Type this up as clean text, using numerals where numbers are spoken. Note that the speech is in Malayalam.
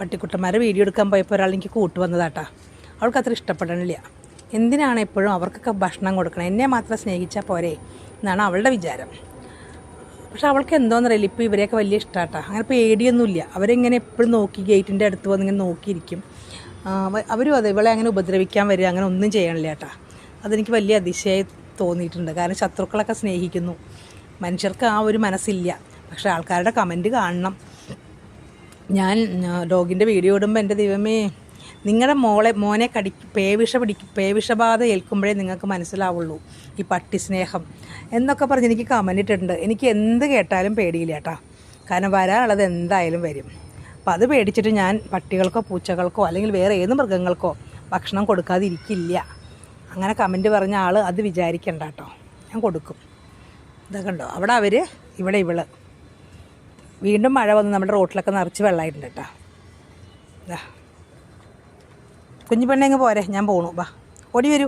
പട്ടിക്കുട്ടന്മാരെ വീഡിയോ എടുക്കാൻ പോയപ്പോൾ ഒരാൾ എനിക്ക് കൂട്ടു വന്നതാട്ടാ. അവൾക്ക് അത്ര ഇഷ്ടപ്പെടണില്ല. എന്തിനാണ് എപ്പോഴും അവർക്കൊക്കെ ഭക്ഷണം കൊടുക്കണം, എന്നെ മാത്രം സ്നേഹിച്ചാൽ പോരെ എന്നാണ് അവളുടെ വിചാരം. പക്ഷെ അവൾക്ക് എന്തോന്നറിയില്ല, ഇപ്പോൾ ഇവരെയൊക്കെ വലിയ ഇഷ്ടമാട്ടാ. അങ്ങനെ പേടിയൊന്നുമില്ല. അവരെങ്ങനെ എപ്പോഴും നോക്കി ഗേറ്റിൻ്റെ അടുത്ത് വന്ന് ഇങ്ങനെ നോക്കിയിരിക്കും. അവരും അതെ ഇവളെ അങ്ങനെ ഉപദ്രവിക്കാൻ വരിക അങ്ങനെ ഒന്നും ചെയ്യണില്ല കേട്ടാ. അതെനിക്ക് വലിയ അതിശയമായി തോന്നിയിട്ടുണ്ട്. കാരണം ശത്രുക്കളൊക്കെ സ്നേഹിക്കുന്നു, മനുഷ്യർക്ക് ആ ഒരു മനസ്സില്ല. പക്ഷേ ആൾക്കാരുടെ കമൻറ്റ് കാണണം. ഞാൻ ഡോഗിൻ്റെ വീഡിയോ ഇടുമ്പോൾ എൻ്റെ ദൈവമേ, നിങ്ങളുടെ മോനെ പേവിഷബാധ ഏൽക്കുമ്പോഴേ നിങ്ങൾക്ക് മനസ്സിലാവുള്ളൂ ഈ പട്ടി സ്നേഹം എന്നൊക്കെ പറഞ്ഞ് എനിക്ക് കമൻറ്റ് ഇട്ടിട്ടുണ്ട്. എനിക്ക് എന്ത് കേട്ടാലും പേടിയില്ല കേട്ടോ. കാരണം വരാനുള്ളത് എന്തായാലും വരും. അപ്പോൾ അത് പേടിച്ചിട്ട് ഞാൻ പട്ടികൾക്കോ പൂച്ചകൾക്കോ അല്ലെങ്കിൽ വേറെ ഏത് മൃഗങ്ങൾക്കോ ഭക്ഷണം കൊടുക്കാതിരിക്കില്ല. അങ്ങനെ കമൻറ്റ് പറഞ്ഞ ആൾ അത് വിചാരിക്കണ്ട കേട്ടോ, ഞാൻ കൊടുക്കും. ഇതൊക്കെ ഉണ്ടോ അവിടെ അവർ, ഇവിടെ ഇവള്. വീണ്ടും മഴ വന്ന് നമ്മുടെ റോട്ടിലൊക്കെ നിറച്ച് വെള്ളമായിട്ടുണ്ട് കേട്ടോ. കുഞ്ഞു പെണ്ണെ പോരെ, ഞാൻ പോണു. ഓടി വരൂ.